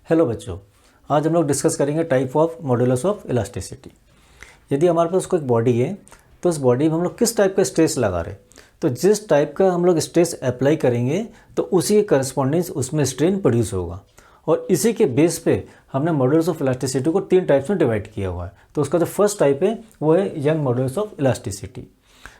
Hello बच्चों, आज हम लोग डिस्कस करेंगे type of modulus of elasticity. यदि हमारे पास कोई बॉडी है तो उस बॉडी में हम लोग किस टाइप का स्ट्रेस लगा रहे हैं, तो जिस टाइप का हम लोग स्ट्रेस अप्लाई करेंगे तो उसी के करस्पॉन्डिंग उसमें स्ट्रेन प्रोड्यूस होगा। और इसी के बेस पे हमने मॉड्यूलस ऑफ इलास्टिसिटी को 3 टाइप्स में डिवाइड किया हुआ है। तो उसका जो फर्स्ट टाइप है वो है यंग मॉड्यूलस ऑफ इलास्टिसिटी।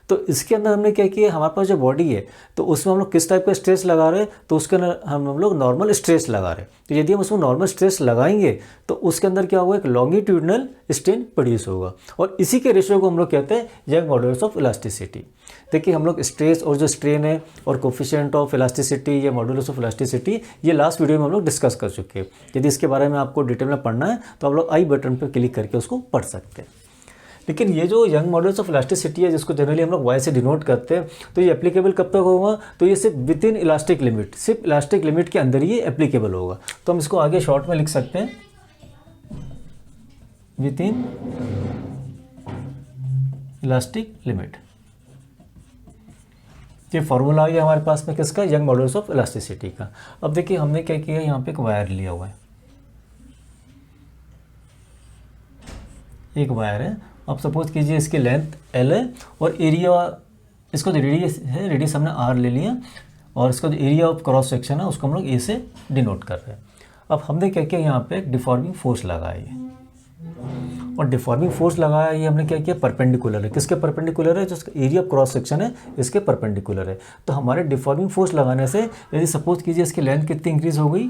तो इसके अंदर हमने क्या किया, हमारे पास जो बॉडी है तो उसमें हम लोग किस टाइप का स्ट्रेस लगा रहे हैं, तो उसके अंदर हम लोग नॉर्मल स्ट्रेस लगा रहे हैं। तो यदि हम उसमें नॉर्मल स्ट्रेस लगाएंगे तो उसके अंदर क्या होगा, एक लॉन्गिट्यूडनल स्ट्रेन प्रोड्यूस होगा और इसी के रेशियो को हम लोग कहते हैं यंग मॉड्यूलस ऑफ इलास्टिसिटी। देखिए, हम लोग स्ट्रेस और जो स्ट्रेन है और कोफिशिएंट ऑफ इलास्टिसिटी या मॉड्यूलस ऑफ इलास्टिसिटी ये लास्ट वीडियो में हम लोग डिस्कस कर चुके हैं। यदि इसके बारे में आपको डिटेल में पढ़ना है तो आप लोग आई बटन पर क्लिक करके उसको पढ़ सकते हैं। लेकिन ये जो यंग मॉड्यूलस ऑफ इलास्टिसिटी है जिसको जनरली हम लोग वाई से डिनोट करते हैं, तो ये एप्लीकेबल कब तक होगा, तो ये सिर्फ विद इन इलास्टिक लिमिट, सिर्फ इलास्टिक लिमिट के अंदर ही एप्लीकेबल होगा। तो हम इसको आगे शॉर्ट में लिख सकते हैं विद इन इलास्टिक लिमिट। ये फॉर्मूला आ गया हमारे पास में किसका, यंग मॉड्यूलस ऑफ इलास्टिसिटी का। अब देखिए हमने क्या किया, यहाँ पे एक वायर लिया हुआ है, एक वायर है। अब सपोज कीजिए इसकी लेंथ L है और एरिया, इसका जो रेडियस है, रेडियस हमने R ले लिया और इसका जो एरिया ऑफ क्रॉस सेक्शन है उसको हम लोग A से डिनोट कर रहे हैं। अब हमने क्या किया, यहाँ पे एक डिफॉर्मिंग फोर्स लगाई है और डिफॉर्मिंग फोर्स लगाया ये हमने क्या किया, परपेंडिकुलर है। किसके परपेंडिकुलर है, जो इसका एरिया ऑफ क्रॉस सेक्शन है इसके परपेंडिकुलर है। तो हमारे डिफॉर्मिंग फोर्स लगाने से यदि सपोज कीजिए इसकी लेंथ कितनी इंक्रीज हो गई,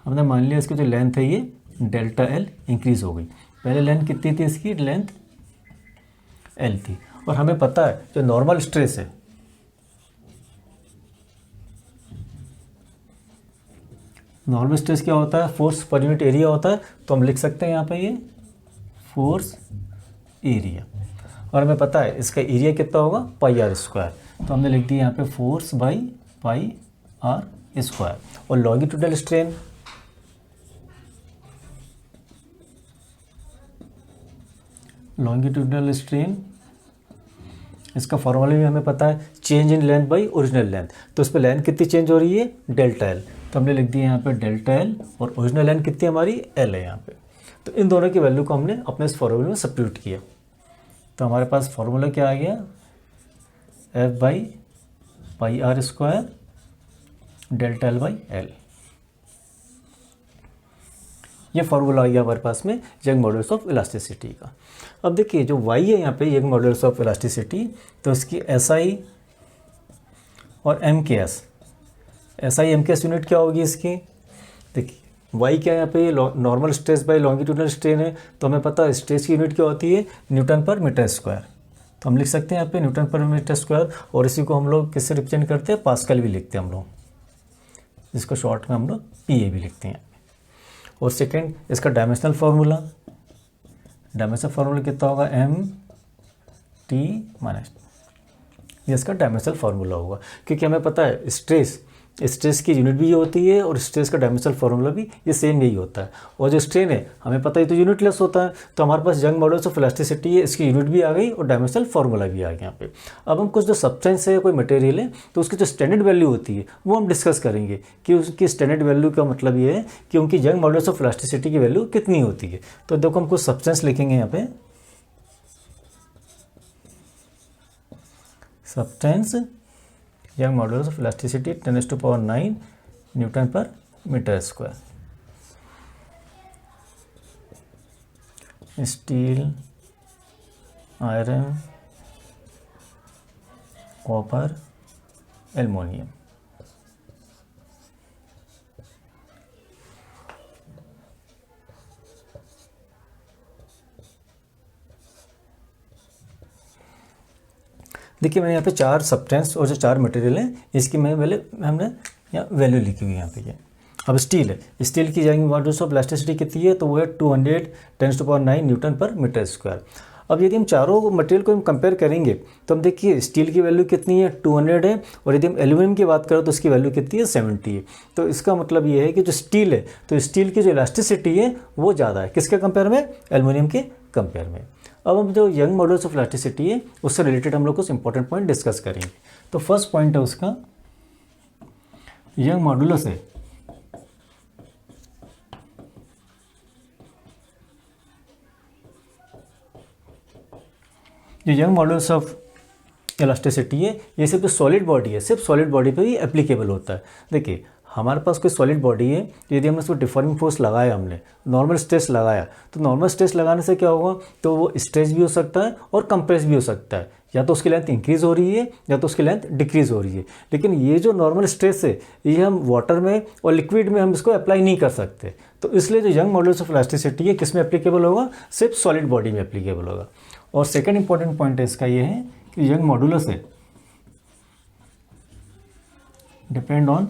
हमने मान लिया इसकी जो लेंथ है ये डेल्टा L इंक्रीज हो गई। पहले लेंथ कितनी थी, इसकी लेंथ L थी और हमें पता है जो नॉर्मल स्ट्रेस है, नॉर्मल स्ट्रेस क्या होता है, फोर्स पर यूनिट एरिया होता है। तो हम लिख सकते हैं यहाँ पे ये फोर्स एरिया, और हमें पता है इसका एरिया कितना होगा, पाई आर स्क्वायर। तो हमने लिख दिया यहाँ पे force by pi R square. और लॉन्गिट्यूडनल स्ट्रेन, लॉन्गिट्यूडनल स्ट्रेन इसका फॉर्मूला भी हमें पता है, change in length by original length. तो इस पर लेंथ कितनी चेंज हो रही है, डेल्टा L। तो हमने लिख दिया यहाँ पे डेल्टा L और ओरिजिनल लेंथ कितनी हमारी L है यहाँ पे। तो इन दोनों की वैल्यू को हमने अपने इस फॉर्मूले में सब्स्टिट्यूट किया। तो हमारे पास फॉर्मूला क्या आ गया, F by pi R square delta L by L। ये फार्मूला आ गया हमारे पास में यंग मॉड्यूलस ऑफ इलास्टिसिटी का। अब देखिए जो y है यहाँ पे यंग मॉड्यूलस ऑफ इलास्टिसिटी, तो इसकी SI और MKS, SI MKS यूनिट क्या होगी इसकी, देखिए y क्या है यहाँ पे, normal stress by longitudinal strain है। तो हमें पता है स्ट्रेस की यूनिट क्या होती है, न्यूटन पर मीटर स्क्वायर। तो हम लिख सकते हैं यहाँ पे न्यूटन पर मीटर स्क्वायर, और इसी को हम लोग किससे रिप्रेजेंट करते हैं, पास्कल भी लिखते हैं हम लोग, जिसको शॉर्ट में हम लोग PA भी लिखते हैं। और सेकेंड इसका डायमेंशनल फार्मूला, डायमेंशनल फार्मूला कितना होगा, MT माइनस, ये इसका डायमेंशनल फार्मूला होगा। क्योंकि हमें पता है स्ट्रेस की यूनिट भी ये होती है और स्ट्रेस का डायमेंशनल फार्मूला भी ये सेम यही होता है। और जो स्ट्रेन है हमें पता है तो यूनिटलेस होता है। तो हमारे पास यंग मॉड्यूलस ऑफ इलास्टिसिटी है, इसकी यूनिट भी आ गई और डायमेंशनल फार्मूला भी आ गया यहाँ पे। अब हम कुछ जो सब्सटेंस है, कोई मटेरियल है, तो उसकी जो स्टैंडर्ड वैल्यू होती है वो हम डिस्कस करेंगे कि उसकी स्टैंडर्ड वैल्यू का मतलब ये है कि उनकी यंग मॉड्यूलस ऑफ इलास्टिसिटी की वैल्यू कितनी होती है। तो देखो हम कुछ सब्सटेंस लिखेंगे यहाँ पे, substance Young modulus of elasticity 10⁹ newton per metre square. Steel, iron, copper, aluminium. देखिए मैंने यहाँ पे 4 सब्सटेंस और जो 4 मटेरियल हैं इसकी हमने यहाँ वैल्यू लिखी हुई है यहाँ पे। ये अब स्टील है, स्टील की यंग मॉड्यूलस ऑफ इलास्टिसिटी कितनी है, तो वो है 200 10⁹ न्यूटन पर मीटर स्क्वायर। अब यदि हम चारों मटेरियल को हम कंपेयर करेंगे तो हम देखिए स्टील की वैल्यू कितनी है, 200 है, और यदि हम एल्यूमिनियम की बात करें तो उसकी वैल्यू कितनी है, 70 है। तो इसका मतलब ये है कि जो स्टील है तो स्टील की जो इलास्टिसिटी है वो ज़्यादा है, किसके कंपेयर में, एल्यूमिनियम के कंपेयर में। अब हम जो यंग मॉड्यूलस ऑफ इलास्टिसिटी है उससे रिलेटेड हम लोग कुछ इंपॉर्टेंट पॉइंट डिस्कस करेंगे। तो फर्स्ट पॉइंट है उसका, यंग मॉड्यूलस है जो यंग मॉडल्स ऑफ इलास्टिसिटी है ये सिर्फ सॉलिड बॉडी है, सिर्फ सॉलिड बॉडी पे ही एप्लीकेबल होता है। देखिए हमारे पास कोई सॉलिड बॉडी है, यदि हमने उसको डिफॉर्मिंग फोर्स लगाया, हमने नॉर्मल स्ट्रेस लगाया, तो नॉर्मल स्ट्रेस लगाने से क्या होगा, तो वो स्ट्रेच भी हो सकता है और कंप्रेस भी हो सकता है, या तो उसकी लेंथ इंक्रीज़ हो रही है या तो उसकी लेंथ डिक्रीज़ हो रही है। लेकिन ये जो नॉर्मल स्ट्रेस है ये हम वाटर में और लिक्विड में हम इसको अप्लाई नहीं कर सकते। तो इसलिए जो यंग मॉडल्स ऑफ इलास्टिसिटी है किस में एप्लीकेबल होगा, सिर्फ सॉलिड बॉडी में एप्लीकेबल होगा। और सेकेंड इंपॉर्टेंट पॉइंट है इसका ये है कि यंग मॉडुलस है डिपेंड ऑन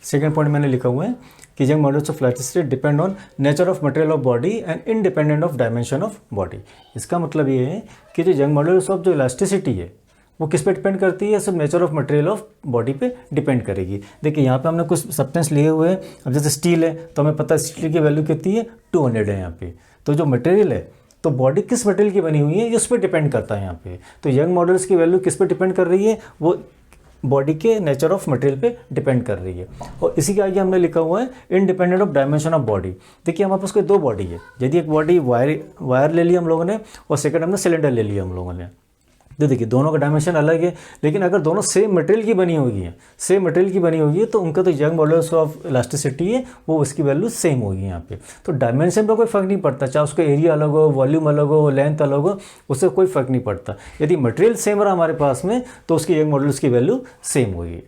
सेकेंड पॉइंट मैंने लिखा हुआ है कि young models of elasticity depend on nature of material of body and independent of dimension of body. इसका मतलब ये है कि जो यंग मॉडल्स ऑफ जो इलास्टिसिटी है वो किस पे डिपेंड करती है, सब nature of material of body पे डिपेंड करेगी। देखिए यहाँ पे हमने कुछ सब्सटेंस लिए हुए हैं, अब जैसे स्टील है तो हमें पता है स्टील की वैल्यू कितनी है, 200 है यहाँ पे। तो जो मटेरियल है तो बॉडी किस मटेरियल की बनी हुई है इस पर डिपेंड करता है यहाँ पे। तो यंग मॉडल्स की वैल्यू किस पे डिपेंड कर रही है, वो बॉडी के नेचर ऑफ मटेरियल पे डिपेंड कर रही है। और इसी के आगे हमने लिखा हुआ है independent of dimension of body. देखिए हमारे पास कोई दो बॉडी है, यदि एक बॉडी वायर ले लिया हम लोगों ने और सेकंड हमने सिलेंडर ले लिया हम लोगों ने, तो देखिए दोनों का डायमेंशन अलग है, लेकिन अगर दोनों सेम मटेरियल की बनी होगी है, सेम मटेरियल की बनी होगी तो उनका तो यंग मॉडल्स ऑफ इलास्टिसिटी है वो उसकी वैल्यू सेम होगी यहाँ पे। तो डायमेंशन पर कोई फ़र्क नहीं पड़ता, चाहे उसका एरिया अलग हो, वॉल्यूम अलग हो, लेंथ अलग हो, उससे कोई फ़र्क नहीं पड़ता। यदि मटेरियल सेम रहा हमारे पास में तो उसकी यंग मॉडल्स की वैल्यू सेम होगी।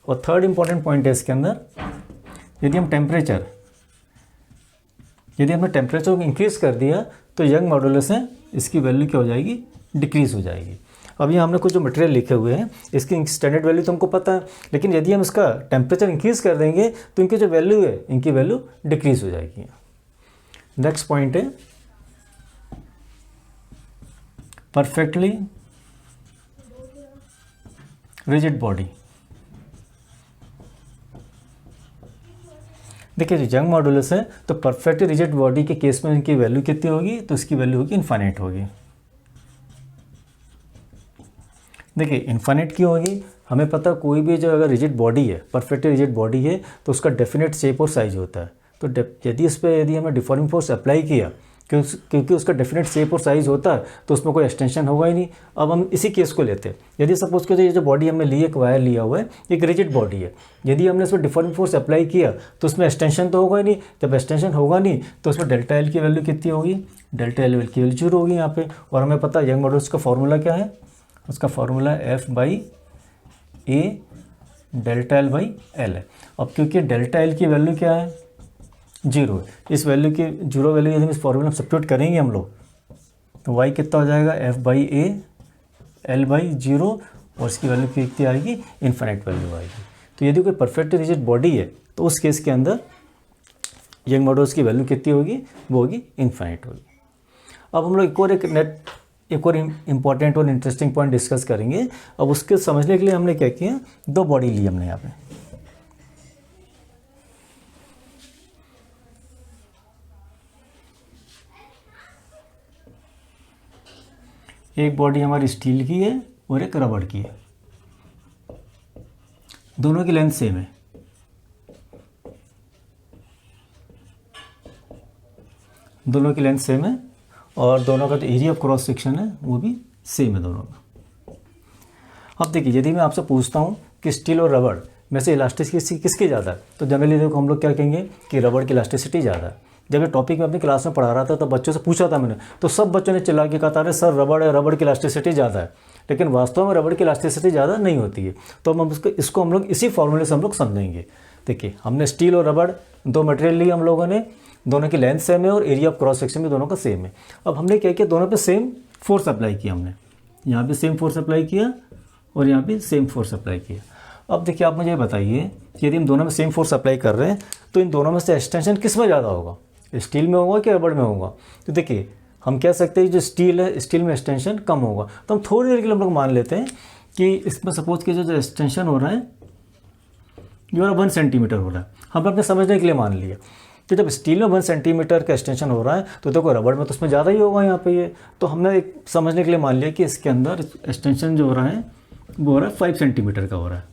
और थर्ड इंपॉर्टेंट पॉइंट है इसके अंदर, यदि हमने टेम्परेचर को इंक्रीज़ कर दिया तो यंग मॉडल्स हैं इसकी वैल्यू क्या हो जाएगी, डिक्रीज़ हो जाएगी। अब ये हमने कुछ जो मटेरियल लिखे हुए हैं इसकी स्टैंडर्ड वैल्यू तो हमको पता है, लेकिन यदि हम इसका टेम्परेचर इंक्रीज़ कर देंगे तो इनकी जो वैल्यू है इनकी वैल्यू डिक्रीज़ हो जाएगी। नेक्स्ट पॉइंट है परफेक्टली रिजिड बॉडी। देखिए जो यंग मॉडुलस है तो परफेक्टली रिजिड बॉडी के केस में इनकी वैल्यू कितनी होगी, तो इसकी वैल्यू होगी इनफाइनाइट होगी। देखिए इनफाइनाइट क्यों होगी, हमें पता कोई भी जो अगर रिजिड बॉडी है, परफेक्टली रिजिड बॉडी है तो उसका डेफिनेट शेप और साइज होता है। तो यदि इस पर यदि हमें डिफॉर्मिंग फोर्स अप्लाई किया क्योंकि उसका डेफिनेट शेप और साइज होता है तो उसमें कोई एक्सटेंशन होगा ही नहीं। अब हम इसी केस को लेते हैं, यदि सपोज करो ये जो बॉडी हमने ली, एक वायर लिया हुआ है, एक रिजिड बॉडी है, यदि हमने इसमें डिफॉर्मिंग फोर्स अप्लाई किया तो उसमें एक्सटेंशन तो होगा ही नहीं। जब एक्सटेंशन होगा नहीं तो उसमें डेल्टा एल की वैल्यू कितनी होगी, डेल्टा एल की वैल्यू 0 होगी यहाँ पे। और हमें पता है यंग मॉडल्स का फॉर्मूला क्या है, उसका formula F/A delta L by L है। अब क्योंकि डेल्टा एल की वैल्यू क्या है, 0 है, इस वैल्यू की 0 वैल्यू यदि इस फॉर्मूला में सब्स्टिट्यूट करेंगे हम लोग तो y कितना हो जाएगा, F/A L/0 और इसकी वैल्यू कितनी आएगी, इनफाइनाइट वैल्यू आएगी। तो यदि कोई परफेक्ट रिजिड बॉडी है तो उस केस के अंदर यंग मॉडल्स की वैल्यू कितनी होगी, वो होगी इनफाइनाइट होगी। अब हम लोग एक और इम्पॉर्टेंट और इंटरेस्टिंग पॉइंट डिस्कस करेंगे। अब उसके समझने के लिए हमने क्या किया, दो बॉडी ली हमने यहाँ पे, एक बॉडी हमारी स्टील की है और एक रबड़ की है, दोनों की लेंथ सेम है। दोनों की लेंथ सेम है और दोनों का जो एरिया ऑफ क्रॉस सेक्शन है वो भी सेम है दोनों का। अब देखिए यदि मैं आपसे पूछता हूँ कि स्टील और रबड़ में से इलास्टिसिटी किसकी ज़्यादा है, तो जनरली देखो हम लोग क्या कहेंगे कि रबड़ की इलास्टिसिटी ज़्यादा है। जब ये टॉपिक मैं अपनी क्लास में पढ़ा रहा था तो बच्चों से पूछा था मैंने, तो सब बच्चों ने चिल्ला के कहा था अरे सर रबड़ की इलास्टिसिटी ज़्यादा है, लेकिन वास्तव में रबड़ की इलास्टिसिटी ज़्यादा नहीं होती है। तो हम इसको हम लोग इसी फॉर्मूले से हम लोग समझेंगे। देखिए हमने स्टील और रबड़ दो मटेरियल लिए हम लोगों ने, दोनों की लेंथ सेम है और एरिया ऑफ क्रॉस सेक्शन भी दोनों का सेम है। अब हमने क्या किया, दोनों पे सेम फोर्स अप्लाई किया, हमने यहाँ पे सेम फोर्स अप्लाई किया और यहाँ पे सेम फोर्स अप्लाई किया। अब देखिए आप मुझे बताइए कि यदि हम दोनों में सेम फोर्स अप्लाई कर रहे हैं तो इन दोनों में से एक्सटेंशन किस में ज़्यादा होगा, स्टील में होगा कि रबड़ में होगा। तो देखिए हम कह सकते हैं जो स्टील है, स्टील में एक्सटेंशन कम होगा। तो हम थोड़ी देर के लिए हम लोग मान लेते हैं कि इसमें सपोज कीजिए जो एक्सटेंशन हो रहा है जो 1 सेंटीमीटर हो रहा है, हमने अपने समझने के लिए मान लिया। तो जब स्टील में 1 सेंटीमीटर का एक्सटेंशन हो रहा है तो देखो रबड़ में तो उसमें ज़्यादा ही होगा यहाँ पे ये, तो हमने एक समझने के लिए मान लिया कि इसके अंदर एक्सटेंशन जो हो रहा है वो हो रहा है 5 सेंटीमीटर का हो रहा है।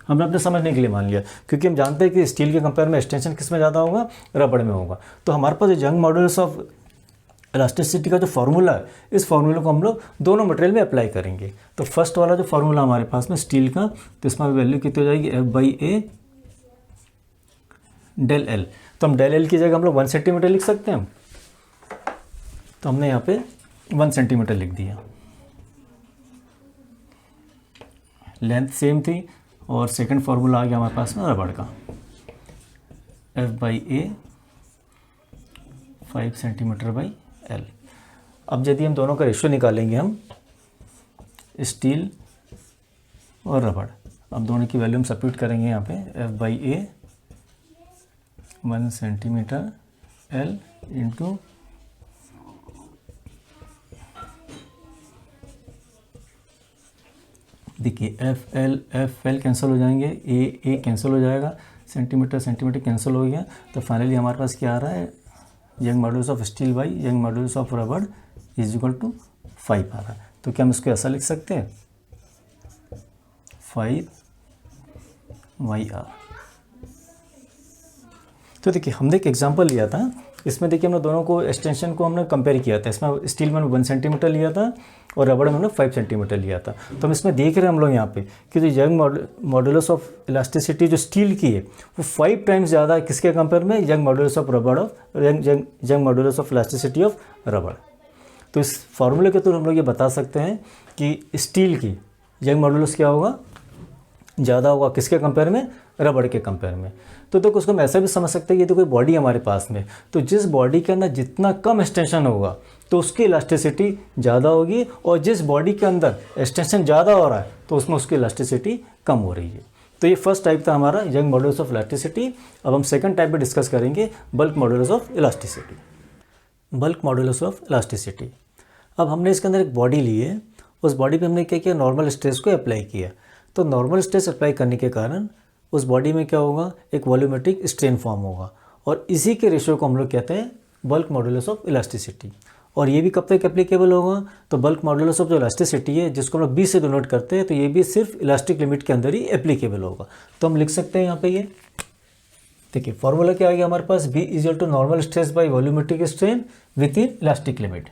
हमने अपने समझने के लिए मान लिया, क्योंकि हम जानते हैं कि स्टील के कंपेयर में एक्सटेंशन किस में ज़्यादा होगा, रबड़ में होगा। तो हमारे पास यंग मॉड्यूलस ऑफ इलास्टिसिटी का जो फार्मूला है, इस फार्मूले को हम लोग दोनों मटेरियल में अप्लाई करेंगे। तो फर्स्ट वाला जो फार्मूला हमारे पास में स्टील का, तो इसमें वैल्यू कितनी हो जाएगी, F/A डेल एल। तो हम डेल एल की जगह हम लोग 1 सेंटीमीटर लिख सकते हैं। तो हमने यहाँ पे 1 सेंटीमीटर लिख दिया, लेंथ सेम थी। और सेकंड फार्मूला आ गया हमारे पास में रबड़ का, F/A 5 सेंटीमीटर बाई एल। अब यदि हम दोनों का रेशियो निकालेंगे हम, स्टील और रबड़, अब दोनों की वैल्यू हम सब्स्टिट्यूट करेंगे यहाँ पे, F/A 1 सेंटीमीटर एल इंटू देखिए एफ एल कैंसिल हो जाएंगे, ए कैंसिल हो जाएगा, सेंटीमीटर सेंटीमीटर कैंसिल हो गया। तो फाइनली हमारे पास क्या आ रहा है, young modulus of steel by young modulus of रबड़ इज इक्वल टू 5 आ रहा है। तो क्या हम इसको ऐसा लिख सकते हैं, 5YR। तो देखिए हमने एक एग्जांपल लिया था, इसमें देखिए हमने दोनों को एक्सटेंशन को हमने कंपेयर किया था। इसमें स्टील में 1 सेंटीमीटर लिया था और रबड़ में हमने 5 सेंटीमीटर लिया था। तो हम इसमें देख रहे हैं हम लोग यहाँ पे कि जो यंग मॉड्यूलस ऑफ इलास्टिसिटी जो स्टील की है वो 5 टाइम्स ज़्यादा है किसके कंपेयर में, यंग मॉड्यूलस ऑफ रबड़ of young modulus of elasticity of रबड़। तो इस फार्मूले के थ्रू हम लोग ये बता सकते हैं कि स्टील की यंग मॉड्यूलस क्या होगा, ज़्यादा होगा किसके कंपेयर में, रबड़ के कंपेयर में। तो देखो उसको हम ऐसा भी समझ सकते हैं कि ये तो कोई बॉडी हमारे पास में, तो जिस बॉडी के अंदर जितना कम एक्सटेंशन होगा तो उसकी इलास्टिसिटी ज़्यादा होगी, और जिस बॉडी के अंदर एक्सटेंशन ज़्यादा हो रहा है तो उसमें उसकी इलास्टिसिटी कम हो रही है। तो ये फर्स्ट टाइप था हमारा यंग मॉड्यूलस ऑफ इलास्टिसिटी। अब हम सेकंड टाइप में डिस्कस करेंगे bulk modulus of elasticity. Bulk modulus of elasticity, अब हमने इसके अंदर एक बॉडी ली है, उस बॉडी पे हमने क्या किया, नॉर्मल स्ट्रेस को अप्लाई किया। तो नॉर्मल स्ट्रेस अप्लाई करने के कारण उस बॉडी में क्या होगा, एक वॉल्यूमेट्रिक स्ट्रेन फॉर्म होगा, और इसी के रेशियो को हम लोग कहते हैं बल्क मॉड्यूलस ऑफ इलास्टिसिटी। और ये भी कब तक एप्लीकेबल होगा, तो बल्क मॉड्यूलस ऑफ जो इलास्टिसिटी है जिसको हम लोग बी से डिनोट करते हैं, तो ये भी सिर्फ इलास्टिक लिमिट के अंदर ही एप्लीकेबल होगा। तो हम लिख सकते हैं यहाँ पे, ये देखिए फॉर्मूला क्या आ गया हमारे पास, B is equal to normal stress by volumetric strain within elastic limit.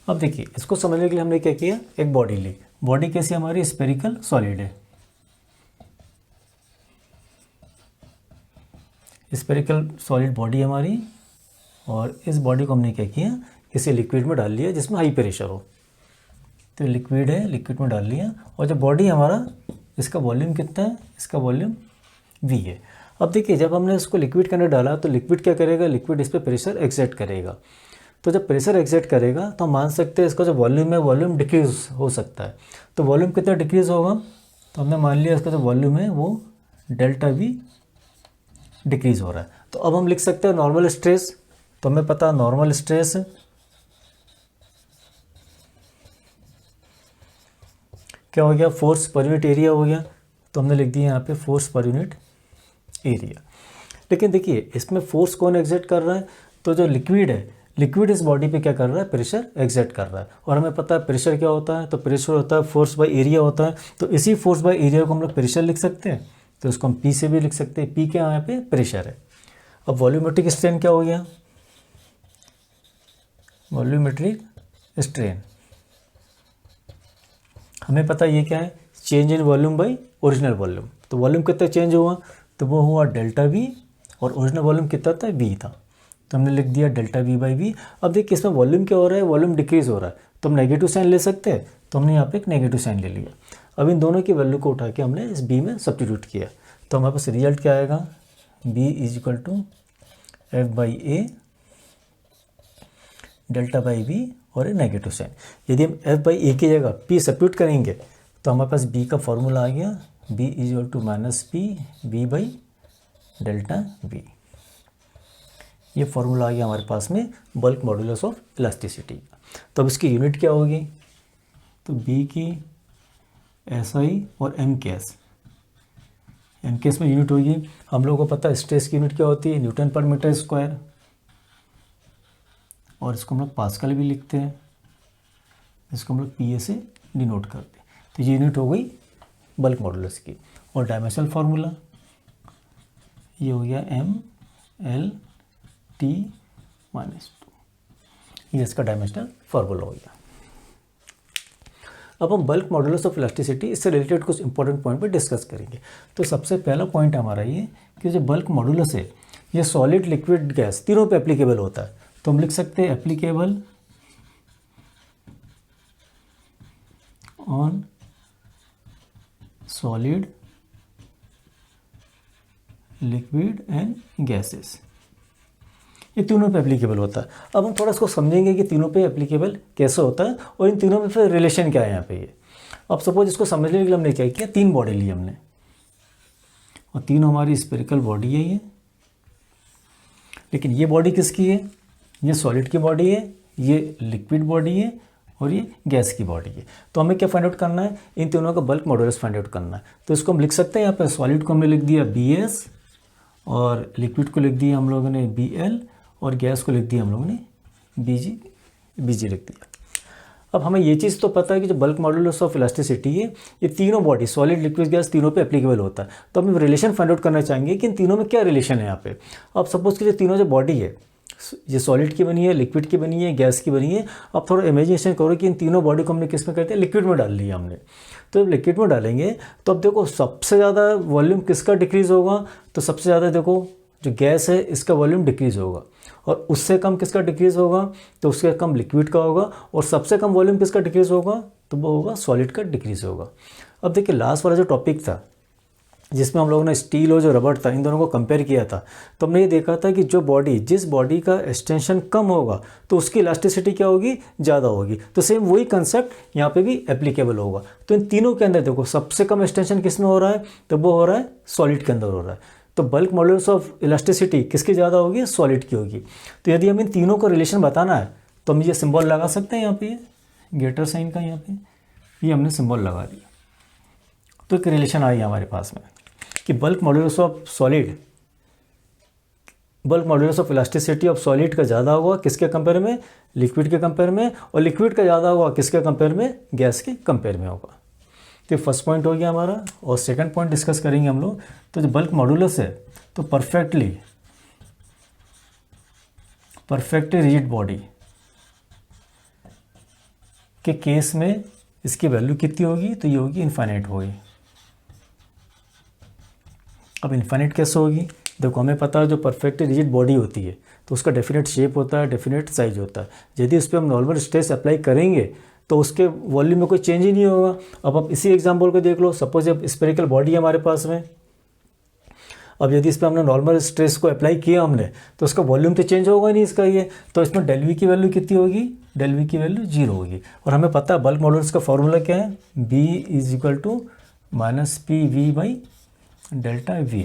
अब देखिए इसको समझने के लिए हमने क्या किया, एक बॉडी ली। बॉडी कैसी हमारी, स्फेरिकल सॉलिड है, स्फेरिकल सॉलिड बॉडी हमारी, और इस बॉडी को हमने क्या किया, किसी लिक्विड में डाल लिया जिसमें हाई प्रेशर हो। तो लिक्विड है, लिक्विड में डाल लिया, और जो बॉडी हमारा, इसका वॉल्यूम कितना है, इसका वॉल्यूम V है। अब देखिए जब हमने इसको लिक्विड के अंदर डाला तो लिक्विड क्या करेगा, लिक्विड इस पर प्रेशर एक्सर्ट करेगा। तो जब प्रेशर एक्सर्ट करेगा तो हम मान सकते हैं इसका जो वॉल्यूम है, वॉल्यूम डिक्रीज हो सकता है। तो वॉल्यूम कितना डिक्रीज होगा, तो हमने मान लिया इसका जो वॉल्यूम है वो डेल्टा V डिक्रीज हो रहा है। तो अब हम लिख सकते हैं नॉर्मल स्ट्रेस, तो हमें पता है नॉर्मल स्ट्रेस क्या हो गया, फोर्स पर यूनिट एरिया हो गया। तो हमने लिख दिया यहाँ पे फोर्स पर यूनिट एरिया। लेकिन देखिए इसमें फोर्स कौन एक्सर्ट कर रहा है, तो जो लिक्विड है, लिक्विड इस बॉडी पे क्या कर रहा है, प्रेशर एक्सर्ट कर रहा है। और हमें पता है प्रेशर क्या होता है, तो प्रेशर होता है फोर्स बाय एरिया होता है। तो इसी फोर्स बाय एरिया को हम लोग प्रेशर लिख सकते हैं, तो इसको हम P से भी लिख सकते हैं। P क्या यहाँ पे प्रेशर है। अब वॉल्यूमेट्रिक स्ट्रेन क्या हो गया, वॉल्यूमेट्रिक स्ट्रेन हमें पता ये क्या है, change in volume by original volume. तो वॉल्यूम कितना चेंज हुआ, तो वो हुआ डेल्टा V, और ओरिजिनल वॉल्यूम कितना था, V था। तो हमने लिख दिया डेल्टा V बाई V। अब देखिए इसमें वॉल्यूम क्या हो रहा है, वॉल्यूम डिक्रीज हो रहा है, तो हम नेगेटिव साइन ले सकते हैं। तो हमने यहाँ पे एक नेगेटिव साइन ले लिया। अब इन दोनों की वैल्यू को उठा के हमने इस B में सब्स्टिट्यूट किया, तो हमारे पास रिजल्ट क्या आएगा, B is equal to F/A delta by V और नेगेटिव साइन। यदि हम F/A की जगह P सब्स्टिट्यूट करेंगे तो हमारे पास B का फॉर्मूला आ गया, B is equal to -P V by delta V। ये फॉर्मूला आ गया हमारे पास में बल्क मॉडुलस ऑफ इलास्टिसिटी। तो अब इसकी यूनिट क्या होगी, तो बी की SI और एम केस में यूनिट होगी, हम लोगों को पता है स्ट्रेस की यूनिट क्या होती है, न्यूटन पर मीटर स्क्वायर, और इसको हम लोग पास्कल भी लिखते हैं, इसको हम लोग PA से डिनोट करते हैं। तो ये यूनिट हो गई बल्क मॉडुलस की। और डायमेंशनल फार्मूला ये हो गया ML/T-2, ये इसका डायमेंशनल फार्मूला हो गया। अब हम बल्क मॉडुलस ऑफ इलास्टिसिटी इससे रिलेटेड कुछ इंपॉर्टेंट पॉइंट पर डिस्कस करेंगे। तो सबसे पहला पॉइंट हमारा ये कि जो बल्क मॉडुलस है ये सॉलिड, लिक्विड, गैस तीनों पे एप्लीकेबल होता है। तो हम लिख सकते हैं applicable on solid, liquid and gases, ये तीनों पे एप्लीकेबल होता है। अब हम थोड़ा इसको समझेंगे कि तीनों पे एप्लीकेबल कैसे होता है और इन तीनों में फिर रिलेशन क्या है यहाँ पे। ये अब सपोज इसको समझने के लिए हमने क्या किया, 3 बॉडी ली हमने, और तीनों हमारी स्फेरिकल बॉडी है ये। लेकिन ये बॉडी किसकी है, ये सॉलिड की बॉडी है, ये लिक्विड बॉडी है और ये गैस की बॉडी है। तो हमें क्या फाइंड आउट करना है, इन तीनों का बल्क मॉडुलस फाइंड आउट करना है। तो इसको हम लिख सकते हैं यहाँ पे, सॉलिड को हमने लिख दिया BS और लिक्विड को लिख दिया हम लोगों ने BL और गैस को लिख दिया हम लोगों ने BG लिख दिया। अब हमें ये चीज़ तो पता है कि जो बल्क मॉडुलस ऑफ इलास्टिसिटी है ये तीनों बॉडी, सॉलिड, लिक्विड, गैस तीनों पे एप्लीकेबल होता है। तो हम रिलेशन फाइंड आउट करना चाहेंगे कि इन तीनों में क्या रिलेशन है यहाँ पे। अब सपोज कि जो तीनों जो बॉडी है ये सॉलिड की बनी है, लिक्विड की बनी है, गैस की बनी है। अब थोड़ा इमेजिनेशन करो कि इन तीनों बॉडी को हमने किस में करते हैं, लिक्विड में डाल लिया हमने। तो जब लिक्विड में डालेंगे तो अब देखो सबसे ज़्यादा वॉल्यूम किसका डिक्रीज़ होगा, तो सबसे ज़्यादा देखो जो गैस है इसका वॉल्यूम डिक्रीज़ होगा, और उससे कम किसका डिक्रीज़ होगा, तो उससे कम लिक्विड का होगा, और सबसे कम वॉल्यूम किसका डिक्रीज़ होगा, तो वो होगा सॉलिड का डिक्रीज़ होगा। अब देखिए लास्ट वाला जो टॉपिक था जिसमें हम लोगों ने स्टील और जो रबड़ था इन दोनों को कंपेयर किया था, तो हमने ये देखा था कि जो बॉडी, जिस बॉडी का एक्सटेंशन कम होगा तो उसकी इलास्टिसिटी क्या होगी, ज़्यादा होगी। तो सेम वही कंसेप्ट यहाँ पे भी एप्लीकेबल होगा। तो इन तीनों के अंदर देखो सबसे कम एक्सटेंशन किस में हो रहा है, तो वो हो रहा है सॉलिड के अंदर हो रहा है। तो बल्क मॉडुलस ऑफ इलास्टिसिटी किसकी ज़्यादा होगी, सॉलिड की होगी। तो यदि हम इन तीनों को रिलेशन बताना है तो हम ये सिंबल लगा सकते हैं यहाँ पे, ग्रेटर साइन का यहाँ पे ये हमने सिंबल लगा दिया। तो एक रिलेशन आई हमारे पास में कि bulk modulus of solid, bulk modulus of elasticity of solid का ज़्यादा होगा किसके कंपेयर में, लिक्विड के कंपेयर में, और लिक्विड का ज़्यादा होगा किसके कंपेयर में, गैस के कंपेयर में होगा। तो फर्स्ट पॉइंट हो गया हमारा। और सेकंड पॉइंट डिस्कस करेंगे हम लोग। तो जो बल्क मॉडुलस है तो परफेक्टली रिजिड बॉडी के केस में इसकी वैल्यू कितनी होगी, तो ये होगी इनफाइनाइट होगी। अब इनफाइनाइट कैसे होगी, देखो हमें पता है जो परफेक्टली रिजिड बॉडी होती है तो उसका डेफिनेट शेप होता है, डेफिनेट साइज होता है। यदि उस पर हम नॉर्मल स्ट्रेस अप्लाई करेंगे तो उसके वॉल्यूम में कोई चेंज ही नहीं होगा। अब आप इसी एग्जांपल को देख लो, सपोज अब स्फेरिकल बॉडी है हमारे पास में, अब यदि इस पर हमने नॉर्मल स्ट्रेस को अप्लाई किया हमने तो उसका वॉल्यूम तो चेंज होगा ही नहीं इसका ये। तो इसमें डेल वी की वैल्यू कितनी होगी, डेल वी की वैल्यू 0 होगी। और हमें पता है बल्क मॉडुलस का फॉर्मूला क्या है, B = -PV/ΔV।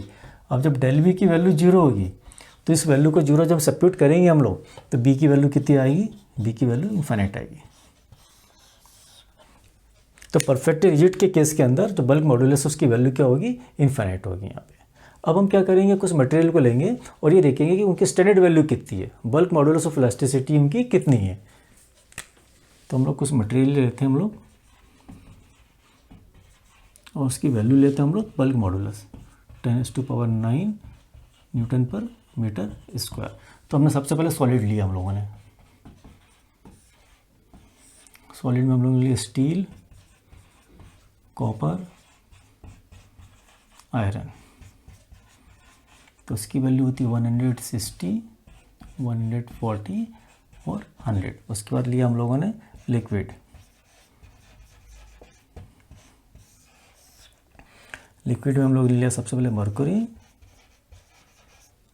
अब जब डेल वी की वैल्यू 0 होगी तो इस वैल्यू को 0 जब सब्स्टिट्यूट करेंगे हम लोग तो B की वैल्यू कितनी आएगी, B की वैल्यू इनफाइनाइट आएगी। तो परफेक्ट रिजिड के केस के अंदर जो बल्क मॉडुलस उसकी वैल्यू क्या होगी, इनफाइनाइट होगी यहाँ पे। अब हम क्या करेंगे, कुछ मटेरियल को लेंगे और ये देखेंगे कि उनकी स्टैंडर्ड वैल्यू कितनी है, बल्क मॉडुलस ऑफ इलास्टिसिटी उनकी कितनी है। तो हम लोग कुछ मटेरियल लेते हैं हम लोग और उसकी वैल्यू लेते हैं हम लोग bulk modulus 10⁹ newton per metre square. तो हमने सबसे पहले सॉलिड लिया हम लोगों ने, सॉलिड में हम लोगों ने लिया स्टील, कॉपर, आयरन। तो उसकी वैल्यू होती है 160, 140 और 100। उसके बाद लिया हम लोगों ने लिक्विड, लिक्विड में हम लोग लिया सबसे पहले मरकरी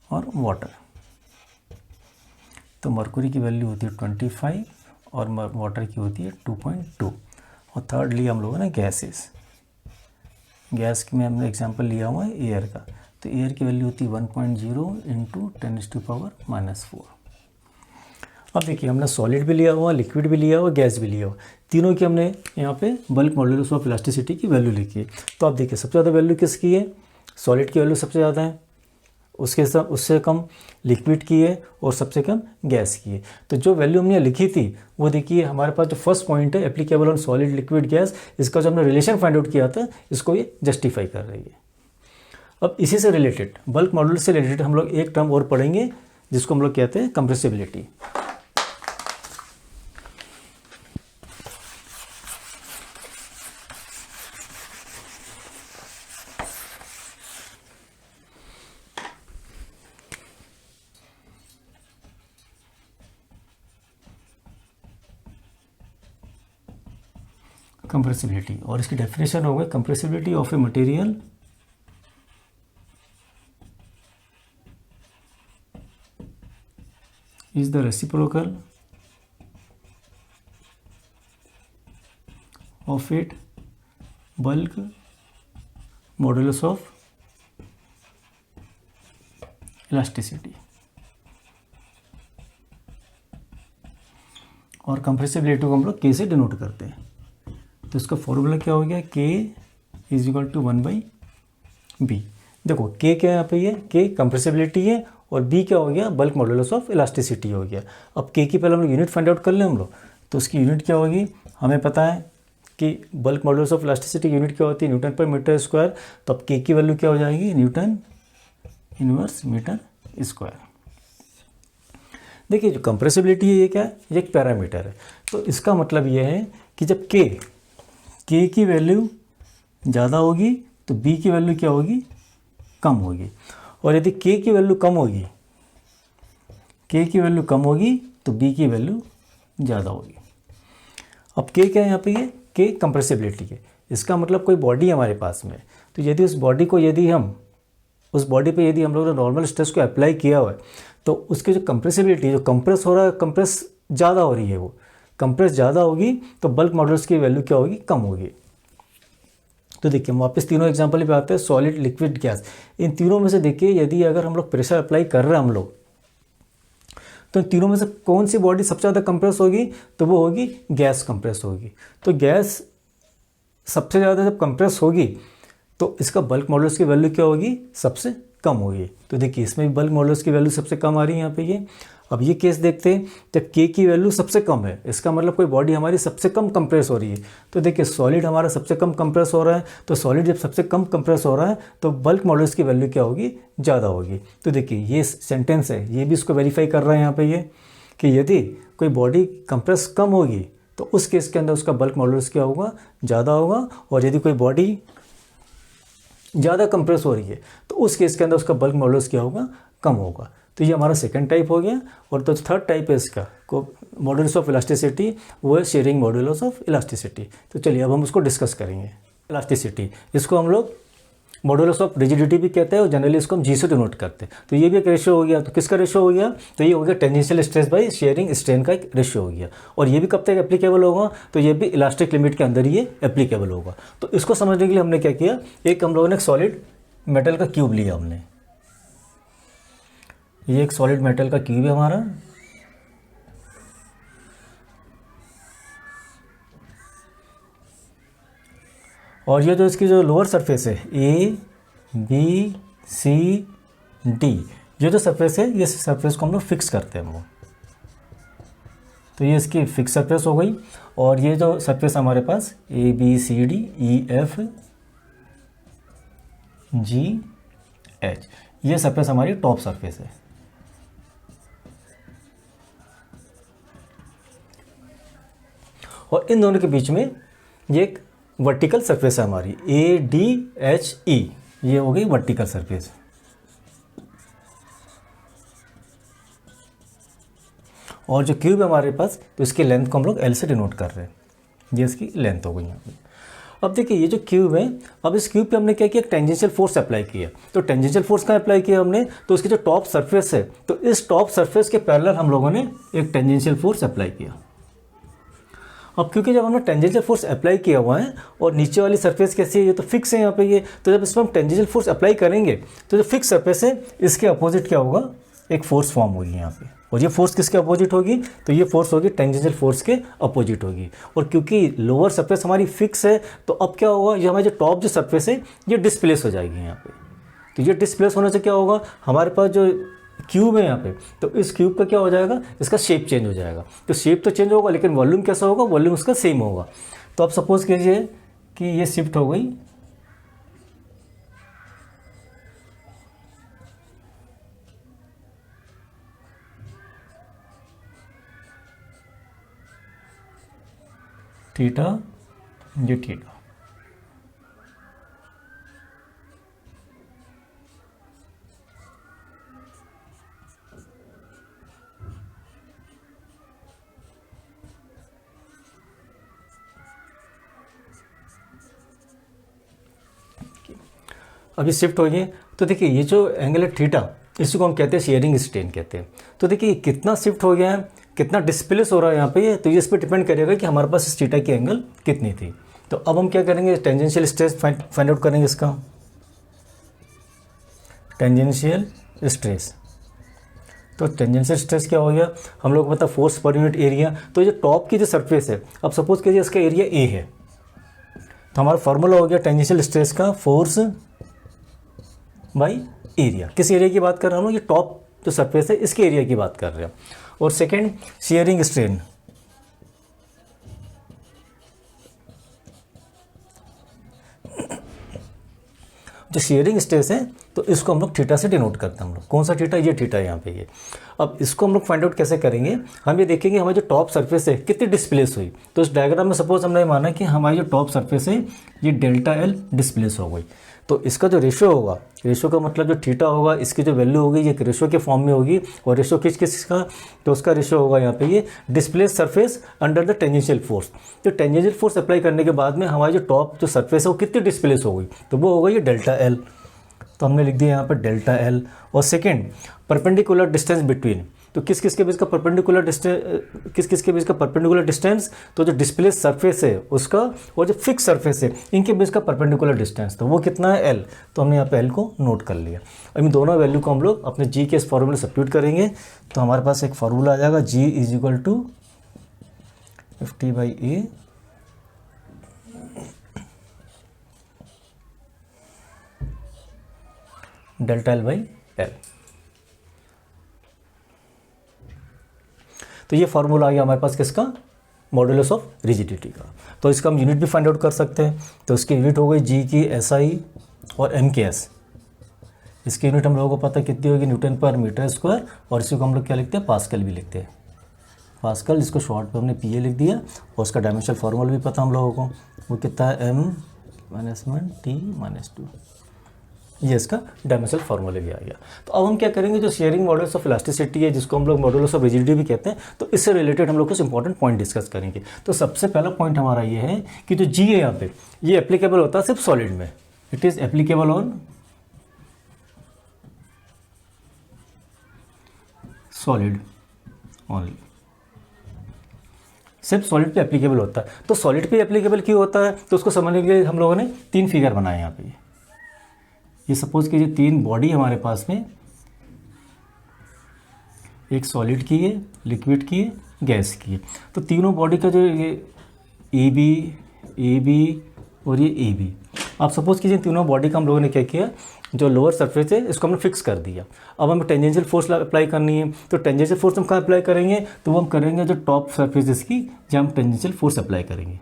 और वाटर। तो मरकरी की वैल्यू होती है 25 और वाटर की होती है 2.2। और थर्ड लिया हम लोगों ने गैसेस, गैस में हमने एग्जांपल लिया हुआ है एयर का। तो एयर की वैल्यू होती है 1.0 इंटू 10⁻⁻⁴। अब देखिए हमने सॉलिड भी लिया हुआ, लिक्विड भी लिया हुआ, गैस भी लिया हुआ, तीनों की हमने यहाँ पे बल्क मॉड्यूलस ऑफ इलास्टिसिटी की वैल्यू लिखी है। तो आप देखिए सबसे ज़्यादा वैल्यू किसकी है, सॉलिड की वैल्यू सबसे ज़्यादा है, उससे कम लिक्विड की है और सबसे कम गैस की है। तो जो वैल्यू हमने लिखी थी वो देखिए हमारे पास जो फर्स्ट पॉइंट है applicable on solid liquid gas, इसका जो हमने रिलेशन फाइंड आउट किया था इसको ये जस्टिफाई कर रही है। अब इसी से रिलेटेड बल्क मॉड्यूलस से रिलेटेड हम लोग एक टर्म और पढ़ेंगे जिसको हम लोग कहते हैं कंप्रेसिबिलिटी। कंप्रेसिबिलिटी और इसकी डेफिनेशन होगा compressibility of a material is the reciprocal of it bulk modulus of elasticity. और कंप्रेसिबिलिटी को हम लोग के से डिनोट करते हैं। तो इसका फॉर्मूला क्या हो गया, के इज इक्वल टू 1/b। देखो के क्या है यहाँ पे, ये के कंप्रेसिबिलिटी है और बी क्या हो गया, बल्क मॉडुलस ऑफ इलास्टिसिटी हो गया। अब के की पहले हम लोग यूनिट फाइंड आउट कर लें हम लोग। तो उसकी यूनिट क्या होगी, हमें पता है कि बल्क मॉडुलस ऑफ इलास्टिसिटी की यूनिट क्या होती है, न्यूटन पर मीटर स्क्वायर। तो अब के की वैल्यू क्या हो जाएगी, न्यूटन इनवर्स मीटर स्क्वायर। देखिए जो कंप्रेसिबिलिटी है ये क्या है, ये एक पैरामीटर है। तो इसका मतलब ये है कि जब के की वैल्यू ज़्यादा होगी तो बी की वैल्यू क्या होगी, कम होगी। और यदि के की वैल्यू कम होगी, के की वैल्यू कम होगी तो बी की वैल्यू ज़्यादा होगी। अब के क्या है यहाँ पे, ये के कंप्रेसिबिलिटी है। इसका मतलब कोई बॉडी हमारे पास में, तो यदि उस बॉडी को यदि हम उस बॉडी पे यदि हम लोगों ने नॉर्मल स्ट्रेस को अप्लाई किया हुआ है तो उसकी जो कंप्रेसिबिलिटी, जो कंप्रेस हो रहा है, कंप्रेस ज़्यादा हो रही है, वो कंप्रेस ज़्यादा होगी तो बल्क मॉडुलस की वैल्यू क्या होगी, कम होगी। तो देखिए हम वापस तीनों एग्जांपल पे आते हैं, सॉलिड लिक्विड गैस। इन तीनों में से देखिए यदि अगर हम लोग प्रेशर अप्लाई कर रहे हैं हम लोग, तो इन तीनों में से कौन सी बॉडी सबसे ज़्यादा कंप्रेस होगी, तो वो होगी गैस कंप्रेस होगी। तो गैस सबसे ज़्यादा जब कंप्रेस होगी तो इसका बल्क मॉडुलस की वैल्यू क्या होगी, सबसे कम होगी। तो देखिए इसमें भी बल्क मॉडुलस की वैल्यू सबसे कम आ रही है यहाँ पे ये। अब ये केस देखते हैं जब के की वैल्यू सबसे कम है, इसका मतलब कोई बॉडी हमारी सबसे कम कंप्रेस हो रही है। तो देखिए सॉलिड हमारा सबसे कम कंप्रेस हो रहा है, तो सॉलिड जब सबसे कम कंप्रेस हो रहा है तो बल्क मॉडुलस की वैल्यू क्या होगी, ज़्यादा होगी। तो देखिए ये सेंटेंस है, ये भी इसको वेरीफाई कर रहा है यहाँ पे ये, कि यदि कोई बॉडी कंप्रेस कम होगी तो उस केस के अंदर उसका बल्क मॉडुलस क्या होगा, ज़्यादा होगा। और यदि कोई बॉडी ज़्यादा कंप्रेस हो रही है तो उस केस के अंदर उसका बल्क मॉडुलस क्या होगा, कम होगा। तो ये हमारा सेकंड टाइप हो गया। और तो थर्ड टाइप है इसका को मॉडुलस ऑफ इलास्टिसिटी, वो है शेयरिंग मॉडुलस ऑफ इलास्टिसिटी। तो चलिए अब हम उसको डिस्कस करेंगे। इलास्टिसिटी, इसको हम लोग मॉडुलस ऑफ रिजिडिटी भी कहते हैं और जनरली इसको हम जी से डिनोट करते हैं। तो ये भी एक रेशियो हो गया। तो किसका रेशियो हो गया, तो ये हो गया tangential stress by sharing strain का एक रेशियो हो गया। और ये भी कब तक एप्लीकेबल होगा, तो ये भी इलास्टिक लिमिट के अंदर ही ये एप्लीकेबल होगा। तो इसको समझने के लिए हमने क्या किया, एक हम लोगों ने सॉलिड मेटल का क्यूब लिया हमने, ये एक सॉलिड मेटल का क्यूब है हमारा। और ये जो इसकी जो लोअर सरफेस है ए बी सी डी, ये जो सरफेस है ये सरफेस को हम लोग फिक्स करते हैं हम लोग। तो ये इसकी फिक्स सरफेस हो गई। और ये जो सरफेस हमारे पास A B C D E F G H, ये सरफेस हमारी टॉप सरफेस है। और इन दोनों के बीच में ये एक वर्टिकल सरफेस है हमारी ए डी एच ई, ये हो गई वर्टिकल सरफेस। और जो क्यूब है हमारे पास, तो इसकी लेंथ को हम लोग एल से डिनोट कर रहे हैं, ये इसकी लेंथ हो गई यहाँ पे। अब देखिए ये जो क्यूब है, अब इस क्यूब पे हमने क्या किया, टेंजेंशियल फोर्स अप्लाई किया। तो टेंजेंशियल फोर्स का अप्लाई किया हमने, तो इसकी जो टॉप सरफेस है, तो इस टॉप सरफेस के पैरेलल हम लोगों ने एक टेंजेंशियल फोर्स अप्लाई किया। अब क्योंकि जब हमने टेंजेंशियल फोर्स अप्लाई किया हुआ है और नीचे वाली सरफेस कैसी है, ये तो फिक्स है यहाँ पे ये, तो जब इसमें हम टेंजेंशियल फोर्स अप्लाई करेंगे तो जो फिक्स सरफेस है इसके अपोजिट क्या होगा, एक फोर्स फॉर्म होगी यहाँ पे। और ये फोर्स किसके अपोजिट होगी, तो ये फोर्स होगी टेंजेंशियल फोर्स के अपोजिट होगी। और क्योंकि लोअर सरफेस हमारी फिक्स है तो अब क्या होगा, ये हमारी जो टॉप जो सरफेस है ये डिस्प्लेस हो जाएगी यहाँ पे। तो ये डिस्प्लेस होने से क्या होगा, हमारे पास जो क्यूब है यहाँ पे, तो इस क्यूब का क्या हो जाएगा, इसका शेप चेंज हो जाएगा। तो शेप तो चेंज होगा लेकिन वॉल्यूम कैसा होगा, वॉल्यूम उसका सेम होगा। तो आप सपोज कीजिए कि ये शिफ्ट हो गई थीटा, ये थीटा। अभी शिफ्ट हो गई तो देखिए ये जो एंगल है थीटा, इसी को हम कहते हैं शेयरिंग स्ट्रेन कहते हैं। तो देखिए कितना शिफ्ट हो गया है, कितना डिस्प्लेस हो रहा है यहाँ पे ये, तो ये इस पर डिपेंड करेगा कि हमारे पास इस थीटा की एंगल कितनी थी। तो अब हम क्या करेंगे, टेंजेंशियल स्ट्रेस फाइंड आउट करेंगे इसका, टेंजेंशियल स्ट्रेस। तो टेंजेंशियल स्ट्रेस क्या हो गया, हम लोग को पता फोर्स पर यूनिट एरिया। तो ये टॉप की जो सरफेस है, अब सपोज कीजिए इसका एरिया ए है, तो हमारा फॉर्मूला हो गया टेंजेंशियल स्ट्रेस का फोर्स बाई एरिया। किस एरिया की बात कर रहे हैं हम लोग, ये टॉप जो सरफेस है इसके एरिया की बात कर रहे हैं। और सेकंड शियरिंग स्ट्रेन, जो शियरिंग स्ट्रेस है तो इसको हम लोग थीटा से डिनोट करते हैं हम लोग। कौन सा थीटा, ये थीटा यहाँ पे ये। अब इसको हम लोग फाइंड आउट कैसे करेंगे, हम ये देखेंगे हमारी जो टॉप सरफेस है कितनी डिस्प्लेस हुई। तो इस डायग्राम में सपोज हमने माना कि हमारी जो टॉप सरफेस है ये डेल्टा एल डिस्प्लेस हो गई। तो इसका जो रेशो होगा, रेशो का मतलब जो थीटा होगा इसकी जो वैल्यू होगी ये रेशो के फॉर्म में होगी। और रेशो किस किस का, तो उसका रेशो होगा यहाँ पे ये displace surface under the tangential force. तो टेंजेंशियल फोर्स अप्लाई करने के बाद में हमारी जो टॉप जो सरफेस है वो कितनी डिस्प्लेस हो गई, तो वो होगा ये डेल्टा एल। तो हमने लिख दिया यहाँ पर डेल्टा एल। और सेकेंड परपेंडिकुलर डिस्टेंस बिटवीन, तो किस किस के बीच का परपेंडिकुलर डिस्टेंस, किस किस के बीच का परपेंडिकुलर डिस्टेंस, तो जो डिस्प्लेस सरफेस है उसका और जो फिक्स सरफेस है इनके बीच का परपेंडिकुलर डिस्टेंस, तो वो कितना है एल। तो हमने यहाँ पे एल को नोट कर लिया। अब इन दोनों वैल्यू को हम लोग अपने जी के इस फॉर्मूले सब्स्टिट्यूट करेंगे तो हमारे पास एक फार्मूला आ जाएगा, G is equal to 50/A delta L by L. तो ये फार्मूला आ गया हमारे पास किसका, मॉडुलस ऑफ रिजिडिटी का। तो इसका हम यूनिट भी फाइंड आउट कर सकते हैं। तो इसकी यूनिट हो गई जी की एसआई और एम के एस। इसकी यूनिट हम लोगों को पता कितनी होगी, न्यूटन पर मीटर स्क्वायर। और इसी को हम लोग क्या लिखते हैं, पास्कल भी लिखते हैं। पास्कल, इसको शॉर्ट पर हमने पीए लिख दिया। और उसका डायमेंशनल फार्मूला भी पता हम लोगों को, वो कितना है M-1T-2। ये इसका डायमेंशनल फार्मूला भी आ गया। तो अब हम क्या करेंगे, जो शेयरिंग मॉडल्स ऑफ इलास्टिसिटी है जिसको हम लोग मॉडुलस ऑफ रिजिडिटी भी कहते हैं, तो इससे रिलेटेड हम लोग कुछ इंपॉर्टेंट पॉइंट डिस्कस करेंगे। तो सबसे पहला पॉइंट हमारा ये है कि जो जी है यहाँ पे, ये एप्लीकेबल होता है सिर्फ सॉलिड में। It is applicable on solid only, सिर्फ सॉलिड पे एप्लीकेबल होता है। तो सॉलिड पे एप्लीकेबल क्यों होता है, तो उसको समझने के लिए हम लोगों ने 3 फिगर बनाए यहाँ पे। ये सपोज कीजिए 3 बॉडी हमारे पास में, एक सॉलिड की है, लिक्विड की है, गैस की है। तो तीनों बॉडी का जो ये ए बी और ये ए बी, आप सपोज कीजिए तीनों बॉडी का हम लोगों ने क्या किया, जो लोअर सरफेस है इसको हमने फिक्स कर दिया। अब हमें टेंजेंशियल फोर्स अप्लाई करनी है। तो टेंजेंशियल फोर्स हम कहाँ अप्लाई करेंगे, तो वो हम करेंगे जो टॉप सरफेस इसकी, जहाँ हम टेंजेंशियल फोर्स अप्लाई करेंगे।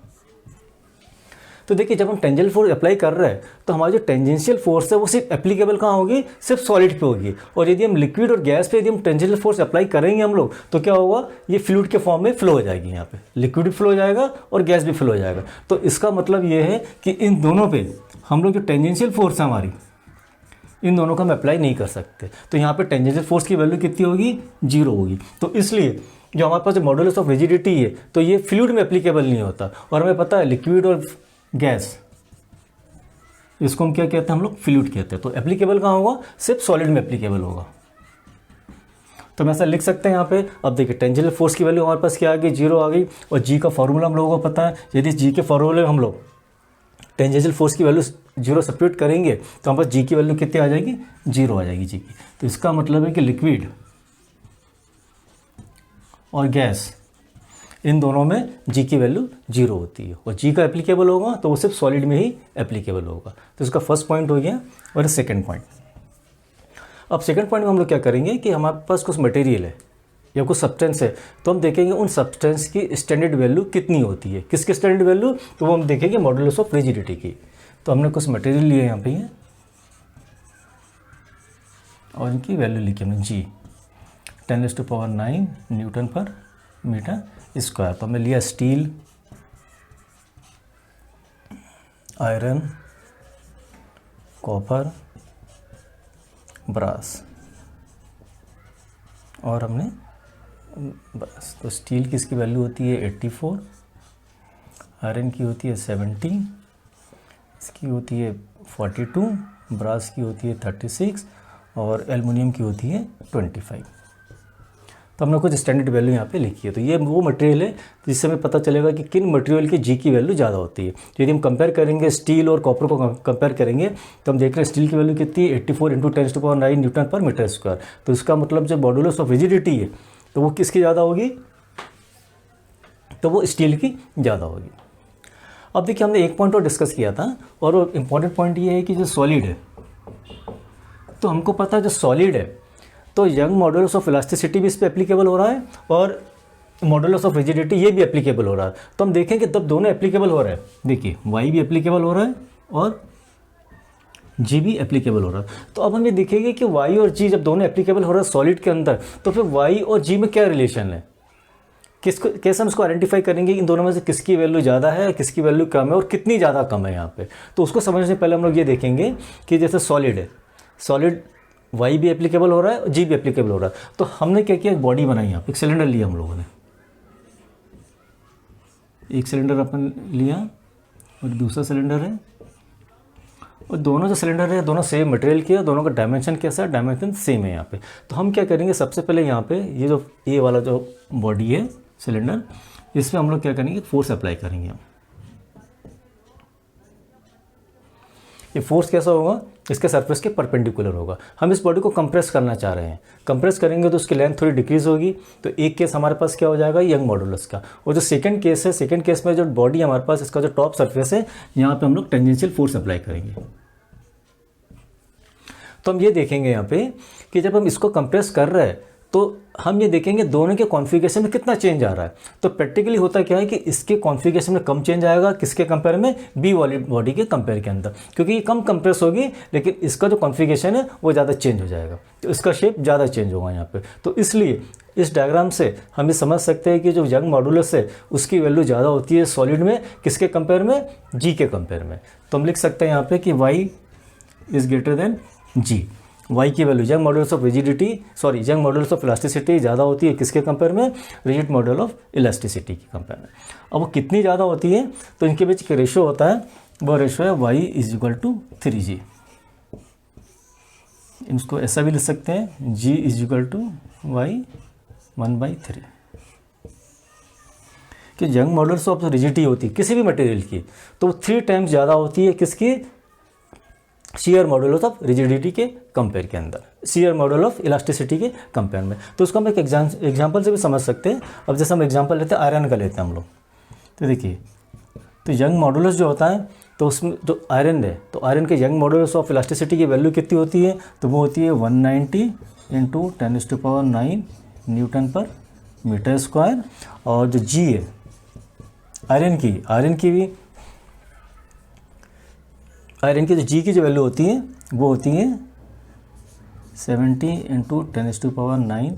तो देखिए जब हम टेंजेंशियल फोर्स अप्लाई कर रहे हैं तो हमारी जो टेंजेंशियल फोर्स है वो सिर्फ एप्लीकेबल कहाँ होगी, सिर्फ सॉलिड पे होगी। और यदि हम लिक्विड और गैस पे यदि हम टेंजेंशियल फोर्स अप्लाई करेंगे हम लोग, तो क्या होगा, ये फ्लूइड के फॉर्म में फ्लो हो जाएगी। यहाँ पे लिक्विड भी फ्लो हो जाएगा और गैस भी फ्लो हो जाएगा। तो इसका मतलब ये है कि इन दोनों पे हम लोग जो टेंजेंशियल फोर्स है हमारी, इन दोनों को हम अप्लाई नहीं कर सकते। तो यहाँ पे टेंजेंशियल फोर्स की वैल्यू कितनी होगी, 0 होगी। तो इसलिए जो हमारे पास जो मॉडुलस ऑफ रिजिडिटी है, तो ये फ्लूइड में एप्लीकेबल नहीं होता। और हमें पता है लिक्विड और गैस, इसको हम क्या कहते हैं, हम लोग फ्लूइड कहते हैं। तो एप्लीकेबल कहाँ होगा, सिर्फ सॉलिड में एप्लीकेबल होगा। तो हम ऐसा लिख सकते हैं यहाँ पे। अब देखिए टेंजेंशियल फोर्स की वैल्यू हमारे पास क्या आ गई, 0 आ गई। और जी का फॉर्मूला हम लोगों को पता है। यदि जी के फॉर्मूले में हम लोग टेंजेंशियल फोर्स की वैल्यू 0 सब्स्टिट्यूट करेंगे तो हमारे पास जी की वैल्यू कितनी आ जाएगी, 0 आ जाएगी जी की। तो इसका मतलब है कि लिक्विड और गैस इन दोनों में जी की वैल्यू 0 होती है। और जी का एप्लीकेबल होगा तो वो सिर्फ सॉलिड में ही एप्लीकेबल होगा। तो इसका फर्स्ट पॉइंट हो गया। और सेकंड पॉइंट, अब सेकंड पॉइंट में हम लोग क्या करेंगे कि हमारे पास कुछ मटेरियल है या कुछ सब्सटेंस है, तो हम देखेंगे उन सब्सटेंस की स्टैंडर्ड वैल्यू कितनी होती है। किसकी स्टैंडर्ड वैल्यू, तो वो हम देखेंगे मॉडुलस ऑफ रिजिडिटी की। तो हमने कुछ मटेरियल लिए यहाँ पे है और इनकी वैल्यू लिखी हमने जी 10⁹ न्यूटन पर मीटर स्क्वायर। तो हमने लिया स्टील, आयरन, कॉपर, ब्रास और हमने बस। तो स्टील की इसकी वैल्यू होती है 84, आयरन की होती है 70, इसकी होती है 42, ब्रास की होती है 36 और एल्युमिनियम की होती है 25। तो हमने कुछ स्टैंडर्ड वैल्यू यहाँ पे लिखी है। तो ये वो मटेरियल है जिससे हमें पता चलेगा कि किन मटेरियल की जी की वैल्यू ज़्यादा होती है। तो यदि हम कंपेयर करेंगे स्टील और कॉपर को कंपेयर करेंगे तो हम देख रहे हैं स्टील की वैल्यू कितनी है, 84 × 10⁹ न्यूटन पर मीटर स्क्वायर। तो इसका मतलब जो मॉडुलस ऑफ रिजिडिटी है तो वो किसकी ज़्यादा होगी, तो वो स्टील की ज़्यादा होगी। अब देखिए हमने एक पॉइंट और डिस्कस किया था और वो इम्पॉर्टेंट पॉइंट ये है कि जो सॉलिड है, तो हमको पता है जो सॉलिड है तो यंग मॉडुलस ऑफ इलास्टिसिटी भी इस पर एप्लीकेबल हो रहा है और मॉडुलस ऑफ रिजिडिटी ये भी एप्लीकेबल हो रहा है। तो हम देखेंगे तब दोनों एप्लीकेबल हो रहा है। देखिए वाई भी एप्लीकेबल हो रहा है और जी भी एप्लीकेबल हो रहा है। तो अब हम ये देखेंगे कि वाई और जी जब दोनों एप्लीकेबल हो रहा है सॉलिड के अंदर, तो फिर वाई और जी में क्या रिलेशन है, किसको कैसे हम इसको आइडेंटिफाई करेंगे इन दोनों में से किसकी वैल्यू ज़्यादा है, किसकी वैल्यू कम है और कितनी ज़्यादा कम है यहाँ पे। तो उसको समझने से पहले हम लोग ये देखेंगे कि जैसे सॉलिड है, सॉलिड वाई भी एप्लीकेबल हो रहा है और जी भी एप्लीकेबल हो रहा है। तो हमने क्या किया, एक बॉडी बनाई, यहाँ पे एक सिलेंडर लिया हम लोगों ने, एक सिलेंडर अपन लिया और दूसरा सिलेंडर है और दोनों जो सिलेंडर है दोनों सेम मटेरियल के और दोनों का डायमेंशन कैसा है, डायमेंशन सेम है यहाँ पे। तो हम क्या करेंगे, सबसे पहले यहाँ पे ये जो ए वाला जो बॉडी है सिलेंडर, इसमें हम लोग क्या करेंगे, फोर्स अप्लाई करेंगे। ये फोर्स कैसा होगा, इसके सरफेस के परपेंडिकुलर होगा। हम इस बॉडी को कंप्रेस करना चाह रहे हैं, कंप्रेस करेंगे तो उसकी लेंथ थोड़ी डिक्रीज होगी। तो एक केस हमारे पास क्या हो जाएगा, यंग मॉडुलस का। और जो सेकंड केस है, सेकंड केस में जो बॉडी हमारे पास, इसका जो टॉप सरफेस है, यहाँ पे हम लोग टेंजेंशियल फोर्स अप्लाई करेंगे। तो हम ये देखेंगे यहाँ पे कि जब हम इसको कंप्रेस कर रहे हैं तो हम ये देखेंगे दोनों के कॉन्फ़िगरेशन में कितना चेंज आ रहा है। तो प्रैक्टिकली होता क्या है कि इसके कॉन्फ़िगरेशन में कम चेंज आएगा, किसके कंपेयर में, बी वाली बॉडी के कंपेयर के अंदर, क्योंकि ये कम कंप्रेस होगी लेकिन इसका जो कॉन्फ़िगरेशन है वो ज़्यादा चेंज हो जाएगा। तो इसका शेप ज़्यादा चेंज होगा यहाँ पे। तो इसलिए इस डायग्राम से हम ये समझ सकते हैं कि जो यंग मॉडुलस है उसकी वैल्यू ज़्यादा होती है सॉलिड में, किसके कंपेयर में, जी के कंपेयर में। तो हम लिख सकते हैं यहाँ पे कि Y is greater than G. Y की value Young modulus of rigidity, sorry Young modulus of elasticity ज़्यादा होती है किसके कंपेयर में, रिजिड मॉडल ऑफ इलास्टिसिटी के कंपेयर में। अब वो कितनी ज़्यादा होती है, तो इनके बीच एक रेशो होता है, वो रेशो है Y is equal to 3g। इसको ऐसा भी लिख सकते हैं, g is equal to Y 1/3। कि यंग मॉडुलस ऑफ रिजिडिटी होती है किसी भी मटेरियल की तो वो 3 टाइम्स ज़्यादा होती है किसकी, शियर मॉडुलस ऑफ रिजिडिटी के कंपेयर के अंदर, शियर मॉडल ऑफ इलास्टिसिटी के कंपेयर में। तो उसको हम एक एग्जांपल से भी समझ सकते हैं। अब जैसे हम एग्जांपल लेते हैं आयरन का, लेते हैं हम लोग। तो देखिए, तो यंग मॉडुलस जो होता है तो उसमें जो आयरन है, तो आयरन के यंग मॉडुलस ऑफ इलास्टिसिटी की वैल्यू कितनी होती है, तो वो होती है 190 × 10⁹ न्यूटन पर मीटर स्क्वायर। और जो जी है आयरन की जो जी की जो वैल्यू होती है वो होती है 70 × 10⁹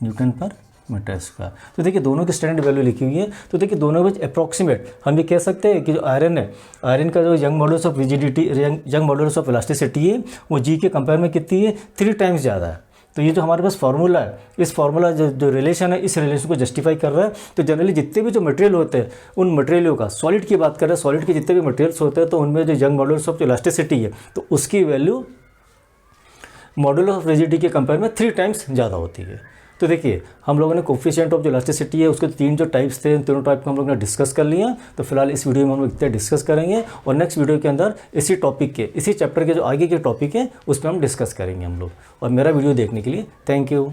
न्यूटन पर मीटर स्क्वायर। तो देखिए दोनों की स्टैंडर्ड वैल्यू लिखी हुई है। तो देखिए दोनों में अप्रॉक्सीमेट हम ये कह सकते हैं कि जो आयरन है, आयरन का जो young modulus of rigidity, young modulus of elasticity है वो जी के कंपेयर में कितनी है, 3 टाइम्स ज़्यादा है। तो ये जो हमारे पास फार्मूला है, इस फार्मूला जो रिलेशन है, इस रिलेशन को जस्टिफाई कर रहा है। तो जनरली जितने भी जो मटेरियल होते हैं उन मटेरियलों का, सॉलिड की बात कर रहे हैं, सॉलिड के जितने भी मटेरियल्स होते हैं तो उनमें जो यंग मॉडुलस ऑफ इलास्टिसिटी है तो उसकी वैल्यू मॉडुलस ऑफ रिजिडिटी के कंपेयर में 3 टाइम्स ज़्यादा होती है। तो देखिए हम लोगों ने कोफिशिएंट ऑफ जो इलास्टिसिटी है उसके 3 जो टाइप्स थे, उन तीनों टाइप को हम लोग ने डिस्कस कर लिया। तो फिलहाल इस वीडियो में हम लोग इतने डिस्कस करेंगे और नेक्स्ट वीडियो के अंदर इसी टॉपिक के, इसी चैप्टर के जो आगे के टॉपिक है उसमें हम डिस्कस करेंगे हम लोग। और मेरा वीडियो देखने के लिए थैंक यू।